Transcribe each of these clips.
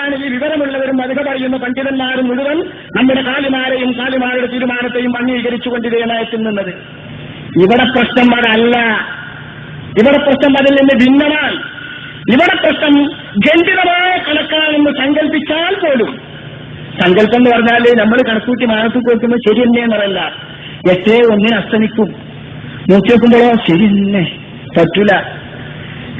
അതുകൊണ്ടാണ് ഈ വിവരമുള്ളവരും അധിക പറയുന്ന പണ്ഡിതന്മാരും മുഴുവൻ നമ്മുടെ കാലിമാരെയും കാലിമാരുടെ തീരുമാനത്തെയും അംഗീകരിച്ചുകൊണ്ട് നയത്തിൽ നിന്നത്. ഇവിടെ പ്രശ്നം അതല്ല, ഇവിടെ പ്രശ്നം അതിൽ നിന്ന് ഭിന്നമാണ്. ഇവിടെ പ്രശ്നം ഖണ്ഡിതമായ കണക്കാണെന്ന് സങ്കല്പിച്ചാൽ പോലും, സങ്കല്പം എന്ന് പറഞ്ഞാൽ നമ്മൾ കണക്കൂട്ടി മാനത്ത് കൊടുക്കുമ്പോൾ ശരി തന്നെയെന്നല്ല, 8-1 അസ്തമിക്കും, നോക്കി നോക്കുമ്പോഴോ ശരി തന്നെ പറ്റൂല.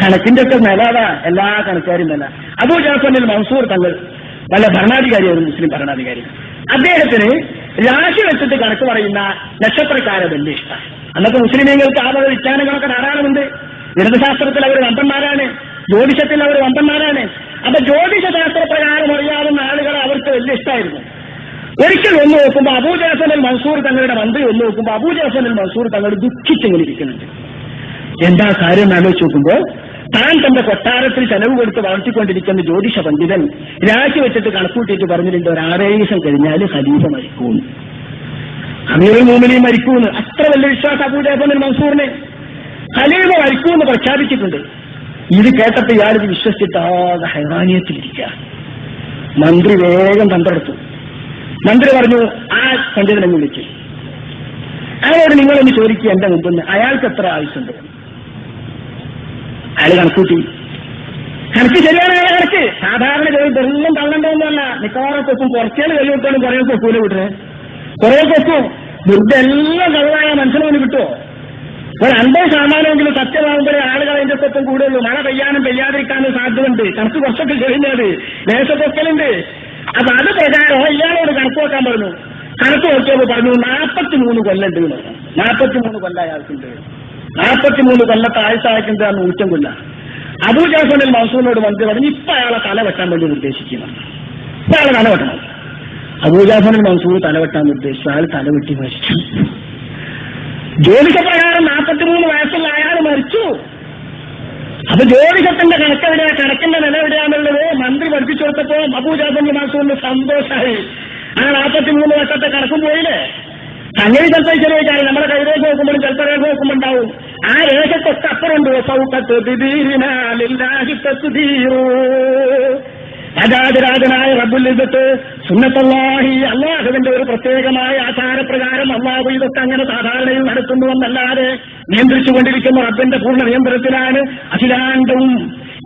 കണക്കിന്റെ ഒക്കെ നിലവാ എല്ലാ കണക്കാരും നില. അബൂ ജഅഫർ മൻസൂർ തങ്ങൾ നല്ല ഭരണാധികാരിയായിരുന്നു, മുസ്ലിം ഭരണാധികാരി. അദ്ദേഹത്തിന് രാശി വെച്ചിട്ട് കണക്ക് പറയുന്ന നക്ഷത്രക്കാരെ വലിയ ഇഷ്ടമാണ്. അന്നത്തെ മുസ്ലിമീങ്ങൾക്ക് ആ വക വിജ്ഞാനങ്ങളൊക്കെ ധാരാളമുണ്ട്. ഗണിതശാസ്ത്രത്തിൽ അവർ വമ്പന്മാരാണ്, ജ്യോതിഷത്തിൽ അവർ വമ്പന്മാരാണ്. അപ്പൊ ജ്യോതിഷശാസ്ത്ര പ്രകാരം അറിയാവുന്ന ആളുകളെ അവർക്ക് വലിയ ഇഷ്ടമായിരുന്നു. ഒരിക്കൽ ഒന്ന് നോക്കുമ്പോൾ അബൂ ജഅഫർ മൻസൂർ തങ്ങളുടെ മന്ത്രി ഒന്ന് നോക്കുമ്പോൾ അബൂ ജഅഫർ മൻസൂർ തങ്ങൾ ദുഃഖിച്ചെങ്ങനെ ഇരിക്കുന്നുണ്ട്. എന്താ കാര്യം ആലോചിച്ച് നോക്കുമ്പോൾ, താൻ തന്റെ കൊട്ടാരത്തിൽ ചെലവ് കൊടുത്ത് വളർത്തിക്കൊണ്ടിരിക്കുന്ന ജ്യോതിഷ പണ്ഡിതൻ രാശി വെച്ചിട്ട് കണക്കൂട്ടിയിട്ട് പറഞ്ഞിട്ടുണ്ട്, ഒരു 6 ദിവസം കഴിഞ്ഞാൽ ഖലീഫ മരിക്കൂന്ന്, അമീറുൽ മുഅ്മിനീൻ മരിക്കൂന്ന്. അത്ര വലിയ വിശ്വാസം അബൂ ജഅഫർ മൻസൂറിന്. ഖലീഫ മരിക്കൂന്ന് പ്രഖ്യാപിച്ചിട്ടുണ്ട്. ഇത് കേട്ടപ്പോൾ ഇയാളിത് വിശ്വസിച്ചിട്ട് ആകെ ഹൈറാനിയത്തിലിരിക്കുക. മന്ത്രി വേഗം തന്ത്രെടുത്തു. മന്ത്രി പറഞ്ഞു, ആ പണ്ഡിതനെ വിളിച്ചു, അയാളോട് നിങ്ങളൊന്ന് ചോദിക്കുക എന്റെ മുമ്പ് അയാൾക്ക് എത്ര ആവശ്യമുണ്ട്. അയാൾ കണക്കൂട്ടി. കണക്ക് ശരിയാണ് അയാളെ കണക്ക്. സാധാരണ വെള്ളം തള്ളണ്ടോന്നല്ല, മിക്കവാറും കൊക്കും കുറച്ചേൽ കൈ വിട്ടാലും കുറെ കൊക്കൂല വിട്ടേ, കുറെ കൊക്കും വെറുതെ എല്ലാം കള്ളായ മനസ്സിലൊന്ന് കിട്ടുമോ? ഒരു 50% സത്യമാകുമ്പോഴേ ആളുകൾ അതിന്റെ സ്വത്തം കൂടുതലുള്ളൂ. മഴ പെയ്യാനും പെയ്യാതിരിക്കാനും സാധ്യതയുണ്ട്. കണക്ക് കുറച്ചൊക്കെ കഴിഞ്ഞത് ദേശത്തൊക്കലുണ്ട്. അപ്പൊ അത് പ്രകാരം ഇയാളോട് കണക്ക് വെക്കാൻ പറഞ്ഞു. കണക്ക് നോക്കിയപ്പോൾ പറഞ്ഞു 43 കൊല്ലുണ്ട്. 43 കൊല്ലം അയാൾക്കുണ്ട്. 43 കൊല്ലത്തെ ആയുസായിട്ടുണ്ട് 100 കൊല്ലം. അബൂ ജഅഫർ മൻസൂറിനോട് മന്ത്രി പറഞ്ഞു, ഇപ്പൊ അയാളെ തല വെട്ടാൻ വേണ്ടി നിർദ്ദേശിക്കണം, ഇപ്പൊ അയാളെ തല വെട്ടണം. അബൂ ജഅഫർ മൻസൂർ തല വെട്ടാൻ നിർദ്ദേശിച്ചു. അയാൾ തല വെട്ടി മരിച്ചു. ജ്യോതിഷപ്രകാരം 43 വയസ്സുള്ള അയാൾ മരിച്ചു. അപ്പൊ ജ്യോതിഷത്തിന്റെ കണക്കെവിടെയാ, കണക്കിന്റെ നില എവിടെയാണുള്ളത് മന്ത്രി പഠിപ്പിച്ചു കൊടുത്തപ്പോ അബൂ ജഅഫർ മൻസൂറിന് സന്തോഷമായി. ആ 43 വർഷത്തെ കണക്കും പോയില്ലേ. അങ്ങനെ ചിലപ്പോൾ ചെറിയ നമ്മുടെ കൈരേഖ നോക്കുമ്പോഴും ചിലപ്പോൾ രേഖ നോക്കുമ്പോൾ ഉണ്ടാവും. ആ രേഖത്തൊക്കെ അപ്പുറമുണ്ട്, രാജാതിരാജനായ റബ്ബുൽ ഇസ്സത്ത് സുന്നത്തുല്ലാഹി, അല്ലാഹുവിന്റെ ഒരു പ്രത്യേകമായ ആചാരപ്രകാരം അല്ലാഹു ഇതൊക്കെ അങ്ങനെ സാധാരണയിൽ നടത്തുന്നുവെന്നല്ലാതെ നിയന്ത്രിച്ചുകൊണ്ടിരിക്കുന്ന റബ്ബിന്റെ പൂർണ്ണ നിയന്ത്രണത്തിലാണ്. അഖിലാണ്ടവും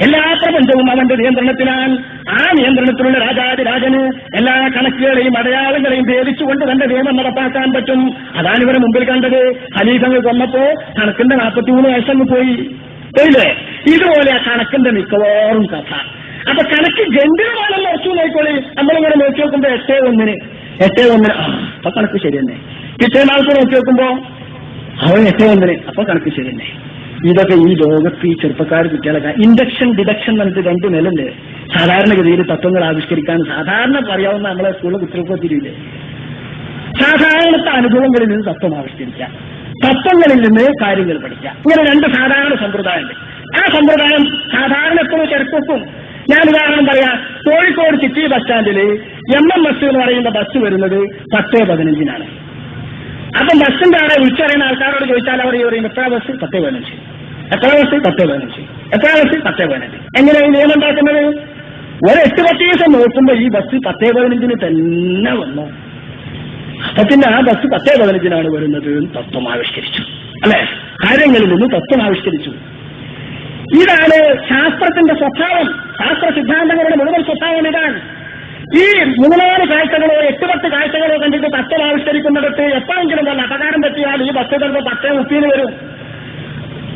എല്ലാ പ്രപഞ്ചവും അവന്റെ നിയന്ത്രണത്തിലാണ്. ആ നിയന്ത്രണത്തിലുള്ള രാജാതിരാജന് എല്ലാ കണക്കുകളെയും അടയാളങ്ങളെയും ഭേദിച്ചുകൊണ്ട് തന്റെ നിയമം നടപ്പാക്കാൻ പറ്റും. അതാണ് ഇവരെ മുമ്പിൽ കണ്ടത്. ഖലീഫങ്ങൾ കൊന്നപ്പോ കണക്കിന്റെ 43 വയസ്സങ്ങ് പോയില്ലേ. ഇതുപോലെ ആ കണക്കിന്റെ മിക്കവാറും കഥ. അപ്പൊ കണക്ക് ഗംഭീരമാണെന്ന് ഉറച്ചു നോക്കോളി. നമ്മളിങ്ങനെ നോക്കി നോക്കുമ്പോ 8-1 അപ്പൊ കണക്ക് ശരി തന്നെ. പിറ്റേന്നാൾക്ക് നോക്കി നോക്കുമ്പോ അവൻ 8-1 അപ്പൊ കണക്ക് ശരി തന്നെ. ഇതൊക്കെ ഈ ലോകത്ത് ഈ ചെറുപ്പക്കാർ കുട്ടികളൊക്കെ ഇൻഡക്ഷൻ ഡിഡക്ഷൻ എന്നിട്ട് 2 നിലല്ലേ സാധാരണഗതിയിൽ തത്വങ്ങൾ ആവിഷ്കരിക്കാൻ സാധാരണ പറയാവുന്ന നമ്മളെ സ്കൂളിലെ കുട്ടികൾക്ക് തിരിയില്ലേ. സാധാരണത്തെ അനുഭവങ്ങളിൽ നിന്ന് തത്വം ആവിഷ്കരിക്കാം, തത്വങ്ങളിൽ നിന്ന് കാര്യങ്ങൾ പഠിക്കാം. ഇങ്ങനെ 2 സാധാരണ സമ്പ്രദായമുണ്ട്. ആ സമ്പ്രദായം സാധാരണ എപ്പോഴും ചെറുപ്പം. ഞാൻ ഉദാഹരണം പറയാം. കോഴിക്കോട് സിറ്റി ബസ് സ്റ്റാൻഡിൽ MMS എന്ന് പറയുന്ന ബസ് വരുന്നത് 10:15 അപ്പം ബസ്സിന്റെ ആളെ വിളിച്ചറിയുന്ന ആൾക്കാരോട് ചോദിച്ചാൽ അവർ പറയും എത്ര ബസ് 10:15, എത്ര ബസ് 10:15, എത്ര ബസ് 10:15. എങ്ങനെയാണ് നിയമം ഉണ്ടാക്കുന്നത്? ഒരു 8-10 ദിവസം നോക്കുമ്പോ ഈ ബസ് 10:15 തന്നെ വന്നു. അപ്പൊ പിന്നെ ആ ബസ് 10:15 വരുന്നത് തത്വം ആവിഷ്കരിച്ചു അല്ലെ. കാര്യങ്ങളിൽ നിന്ന് തത്വം ആവിഷ്കരിച്ചു. ഇതാണ് ശാസ്ത്രത്തിന്റെ സ്വഭാവം. ശാസ്ത്ര സിദ്ധാന്തങ്ങളുടെ മുഴുവൻ സ്വഭാവം ഇതാണ്. ഈ 3-4 കാഴ്ചകളോ 8-10 കാഴ്ചകളോ കണ്ടിട്ട് തത്വം ആവിഷ്കരിക്കുന്നിടത്ത് എപ്പോഴെങ്കിലും വല്ല അപകാരം പറ്റിയാൽ ഈ ബസ് ചിലപ്പോൾ 10:30 വരും.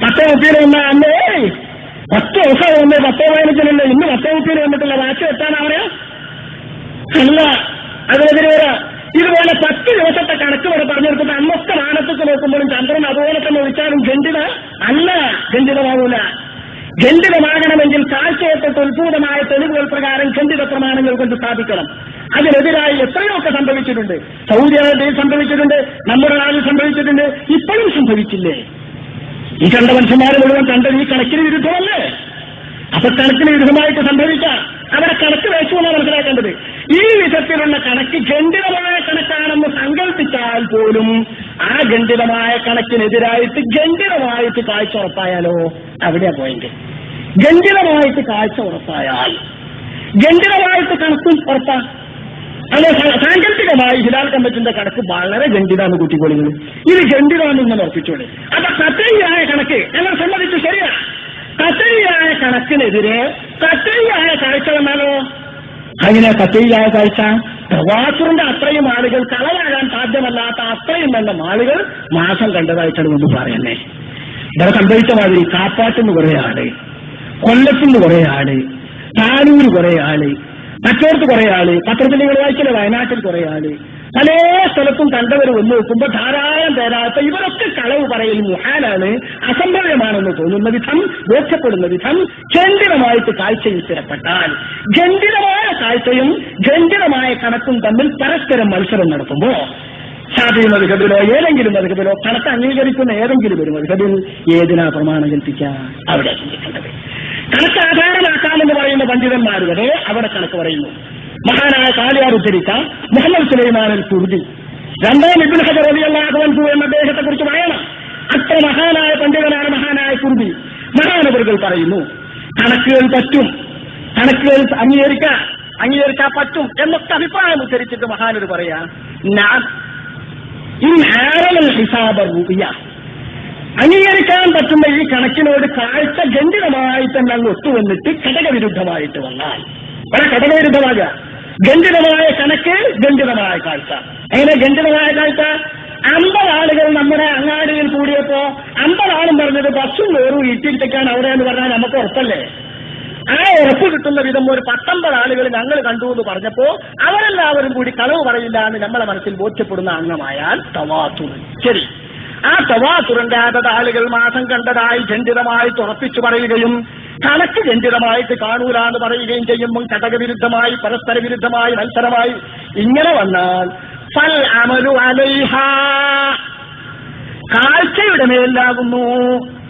10:30 വന്ന അന്നേ 10 ദിവസം വന്ന് 10:15 ഇന്ന് 10:30 വന്നിട്ടില്ല. വാച്ച് എത്താനാണ് അല്ല, അതിനെതിരെ വരാം. ഇതുപോലെ 10 ദിവസത്തെ കണക്ക് വരെ പറഞ്ഞെടുത്തിട്ട് അന്നൊക്കെ മാനത്തേക്ക് നോക്കുമ്പോഴും ചന്ദ്രൻ അതുപോലെ തന്നെ ഒഴിച്ചാലും ഖണ്ഡിത അല്ല, ഖണ്ഡിതമാകൂല. ഖണ്ഡിതമാകണമെങ്കിൽ കാഴ്ചയെത്തൊട്ട് ഉത്ഭൂതമായ തെളിവുകൾ പ്രകാരം ഖണ്ഡിത പ്രമാണങ്ങൾ കൊണ്ട് സ്ഥാപിക്കണം. അതിനെതിരായി എത്രയൊക്കെ സംഭവിച്ചിട്ടുണ്ട്. സൗദി അറേബ്യയിൽ സംഭവിച്ചിട്ടുണ്ട്, നമ്മുടെ നാട്ടിൽ സംഭവിച്ചിട്ടുണ്ട്, ഇപ്പോഴും സംഭവിച്ചില്ലേ. ഈ കണ്ട മനുഷ്യന്മാരെ മുഴുവൻ കണ്ടത് ഈ കണക്കിന് വിരുദ്ധമല്ലേ. അപ്പൊ കണക്കിന് വിരുദ്ധമായിട്ട് സംഭവിക്കാം. അവിടെ കണക്ക് വെച്ചുകൊണ്ടാണ് മനസ്സിലാക്കേണ്ടത്. ഈ വിധത്തിലുള്ള കണക്ക് ഖണ്ഡിതമായ കണക്കാണെന്ന് സങ്കല്പിച്ചാൽ പോലും ആ ഖണ്ഡിതമായ കണക്കിനെതിരായിട്ട് ഖണ്ഡിതമായിട്ട് കാഴ്ച ഉറപ്പായാലോ, അവിടെയാ പോയിന്റ്. ഖണ്ഡിതമായിട്ട് കാഴ്ച ഉറപ്പായാൽ ഗണ്ഡിതമായിട്ട് കണക്കും ഉറപ്പാ. അത് സാങ്കല്പികമായി ഹിലാൽ കമ്മിറ്റിന്റെ കണക്ക് വളരെ ഗണ്ഡിതാന്ന് കൂട്ടിക്കോളികൾ. ഇത് ഗണ്ഡിതാണെന്ന് ഉറപ്പിച്ചോളി. അപ്പൊ കത്തയ്യായ കണക്ക് ഞങ്ങൾ സമ്മതിച്ചു, ശരിയാ. കത്തയ്യായ കണക്കിനെതിരെ കത്തയ്യായ കാഴ്ച വന്നാലോ? അങ്ങനെ കത്തയ്യായ കാഴ്ച തവാസുറിന്റെ അത്രയും ആളുകൾ, കളവാകാൻ സാധ്യമല്ലാത്ത അത്രയും നല്ല ആളുകൾ മാസം കണ്ടതായിട്ടാണ് കൊണ്ട് പറയുന്നേ. ഇവിടെ സംഭവിച്ച മാതിരി കാപ്പാട്ടുന്ന് കുറെ ആള്, കൊല്ലത്തുനിന്ന് കുറെ ആള്, താനൂര് കുറെ ആള്, മറ്റോർത്ത് കുറെ ആള്, പത്രത്തിൽ നിങ്ങൾ വായിച്ചില്ല, വയനാട്ടിൽ കുറെ ആള്, പല സ്ഥലത്തും കണ്ടവർ വന്ന് നോക്കുമ്പോൾ ധാരാളം പേരാത്ത ഇവരൊക്കെ കളവ് പറയൽ മുഹാലാണ്, അസംഭവ്യമാണെന്ന് തോന്നുന്ന വിധം, ബോധ്യപ്പെടുന്ന വിധം ഗണ്ഡിതമായിട്ട് കാഴ്ചയിൽ സ്ഥിരപ്പെട്ടാൽ, ഗണ്ഡിതമായ കാഴ്ചയും ഗണ്ഡിതമായ കണക്കും തമ്മിൽ പരസ്പരം മത്സരം നടത്തുമ്പോ ഷാഫിഈ മദ്ഹബിലോ ഏതെങ്കിലും മദ്ഹബിലോ കണക്ക് അംഗീകരിക്കുന്ന ഏതെങ്കിലും ഒരു മദ്ഹബിൽ ഏതിനാ പ്രമാണം കൽപ്പിക്കാം? അവിടെ ചിന്തിക്കേണ്ടത്. കണക്ക് ആധാരമാക്കാമെന്ന് പറയുന്ന പണ്ഡിതന്മാർ വരെ അവിടെ കണക്ക് പറയുന്നു. മഹാനായ കാലിയാർ ഉദ്ധരിച്ച മുഹമ്മദ് സുലൈമാൻ അൽ കുർദി, രണ്ടാം ഇബ്നു ഹജർ റളിയല്ലാഹു അൻഹു എന്ന അദ്ദേഹത്തെ കുറിച്ച് പറയണം. അത്ര മഹാനായ പണ്ഡിതനാണ് മഹാനായ കുർദി. മഹാനവറുകൾ പറയുന്നു, കണക്കുകൾ പറ്റും, കണക്കുകൾ അംഗീകരിക്കാൻ പറ്റും എന്നൊക്കെ അഭിപ്രായം ഉദ്ധരിച്ചിട്ട് മഹാനോട് പറയാ, അംഗീകരിക്കാൻ പറ്റുന്ന ഈ കണക്കിനോട് കാഴ്ച ഗണ്ഡിതമായി തന്നെ അങ്ങ് ഒത്തുവന്നിട്ട് ഘടകവിരുദ്ധമായിട്ട് വന്നാൽ, വളരെ ഘടകവിരുദ്ധമാകുക. ഗണ്ഡിതമായ കണക്ക്, ഗണ്ഡിതമായ കാഴ്ച. അങ്ങനെ ഗണ്ഡിതമായ കാഴ്ച 50 ആളുകൾ നമ്മുടെ അങ്ങാടിയിൽ കൂടിയപ്പോ 50 ആളും പറഞ്ഞത് ബസ്സും വേറും ഇട്ടിരിക്കാൻ അവിടെ എന്ന് പറഞ്ഞാൽ നമുക്ക് ഉറപ്പല്ലേ? ആ ഉറപ്പ് കിട്ടുന്ന വിധം ഒരു 19 ആളുകൾ ഞങ്ങൾ കണ്ടു എന്ന് പറഞ്ഞപ്പോ അവരെല്ലാവരും കൂടി കളവ് പറയില്ല എന്ന് നമ്മളെ മനസ്സിൽ ബോധ്യപ്പെടുന്ന അംഗമായാൽ തവാത്തുർ. ശരി, ആ തവാത്തുറിന്റെ അതത് ആളുകൾ മാസം കണ്ടതായി ഖണ്ഡിതമായി ഉറപ്പിച്ചു പറയുകയും കണക്ക് ഖണ്ഡിതമായിട്ട് കാണൂല എന്ന് പറയുകയും ചെയ്യുമ്പോൾ ഘടകവിരുദ്ധമായി, പരസ്പര വിരുദ്ധമായി, മത്സരമായി ഇങ്ങനെ വന്നാൽ ഫൽ അമലു അലൈഹാ, കാഴ്ചയുടെ മേലാകുന്നു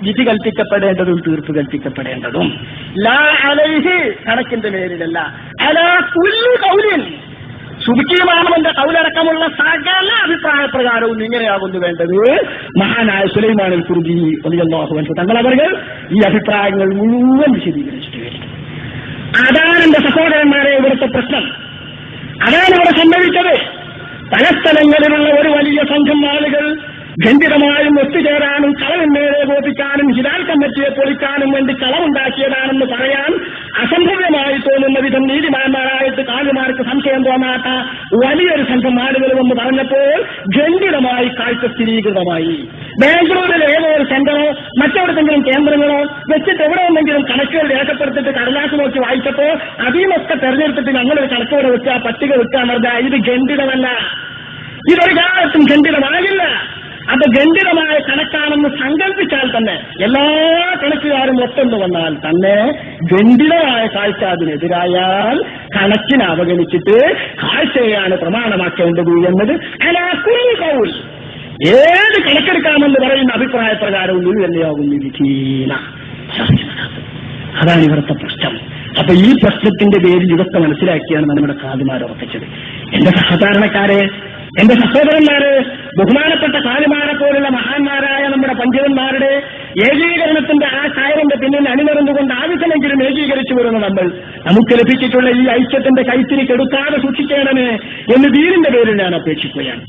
വിധി കൽപ്പിക്കപ്പെടേണ്ടതും തീർപ്പ് കൽപ്പിക്കപ്പെടേണ്ടതും. ലാ അലൈഹി, കണക്കിന്റെ മേലിലല്ല. അലാ കുല്ലി ഖൗലിൻ, സുബിക്കിമാമന്റെ കൗലടക്കമുള്ള സകല അഭിപ്രായ പ്രകാരവും ഇങ്ങനെയാകുന്നു വേണ്ടത്. മഹാനായ സുലൈമാൻ അൽ കുർദി റളിയല്ലാഹു അൻഹു തങ്ങൾ അവർ ഈ അഭിപ്രായങ്ങൾ മുഴുവൻ വിശദീകരിച്ചിട്ട് വരും. അതാണ് എന്റെ സഹോദരന്മാരെ ഇവിടുത്തെ പ്രശ്നം. അതാണ് ഇവിടെ സംഭവിച്ചത്. പല സ്ഥലങ്ങളിലുള്ള ഒരു വലിയ സംഘം ആളുകൾ ഖണ്ഡിതമായും ഒത്തുചേരാനും കളവിന്മേലെ ബോധിക്കാനും ഹിലാൽ കമ്മിറ്റിയെ പൊളിക്കാനും വേണ്ടി കളവുണ്ടാക്കിയതാണെന്ന് പറയാൻ അസംഭവ്യമായി തോന്നുന്ന വിധം നീതിമാന്മാരായിട്ട് കാലുമാർക്ക് സംശയം തോന്നാത്ത വലിയൊരു സംഘം ആളുകൾ എന്ന് പറഞ്ഞപ്പോൾ ഖണ്ഡിതമായി കാഴ്ച സ്ഥിരീകൃതമായി. ബാംഗ്ലൂരിൽ ഏതോ ഒരു സെന്ററോ മറ്റെവിടെയെങ്കിലും കേന്ദ്രങ്ങളോ വെച്ചിട്ട് എവിടെ ഒന്നെങ്കിലും കണക്കുകൾ രേഖപ്പെടുത്തിട്ട് കടലാസ് നോക്കി വായിച്ചപ്പോ അതിനൊക്കെ തെരഞ്ഞെടുത്തിട്ട് ഞങ്ങളൊരു കണക്കോടെ വെക്കുക, പട്ടിക വെക്കാൻ പറഞ്ഞാൽ ഇത് ഖണ്ഡിതമല്ല, ഇതൊരു കാലത്തും ഖണ്ഡിതമാകില്ല. അത് ഖണ്ഡിതമായ കണക്കാണെന്ന് സങ്കല്പിച്ചാൽ തന്നെ എല്ലാ കണക്കുകാരും ഒത്തെന്ന് വന്നാൽ തന്നെ ഖണ്ഡിതമായ കാഴ്ച അതിനെതിരായാൽ കണക്കിനെ അവഗണിച്ചിട്ട് കാഴ്ചയാണ് പ്രമാണമാക്കേണ്ടത് എന്നത് അലാകുല്ലി ഖൗൽ, ഏത് കണക്കെടുക്കാമെന്ന് പറയുന്ന അഭിപ്രായ പ്രകാരവും ഇത് തന്നെയാകും വിധീന. അതാണ് ഇവിടുത്തെ പ്രശ്നം. അപ്പൊ ഈ പ്രശ്നത്തിന്റെ പേരിൽ ഇതൊക്കെ മനസ്സിലാക്കിയാണ് നമ്മുടെ കാതുമാരുറപ്പിച്ചത്. എന്റെ സാധാരണക്കാരെ, എന്റെ സഹോദരന്മാര്, ബഹുമാനപ്പെട്ട കാലുമാരെ പോലുള്ള മഹാന്മാരായ നമ്മുടെ പണ്ഡിതന്മാരുടെ ഏകീകരണത്തിന്റെ ആ കയറിന്റെ പിന്നിൽ അണിനിറന്നുകൊണ്ട് ആവശ്യമെങ്കിലും ഏകീകരിച്ചു വരുന്ന നമ്മൾ നമുക്ക് ലഭിച്ചിട്ടുള്ള ഈ ഐക്യത്തിന്റെ കൈത്തിരി കെടുക്കാതെ സൂക്ഷിക്കണമേ എന്ന് ദീനിന്റെ പേരിൽ ഞാൻ അപേക്ഷിക്കുകയാണ്.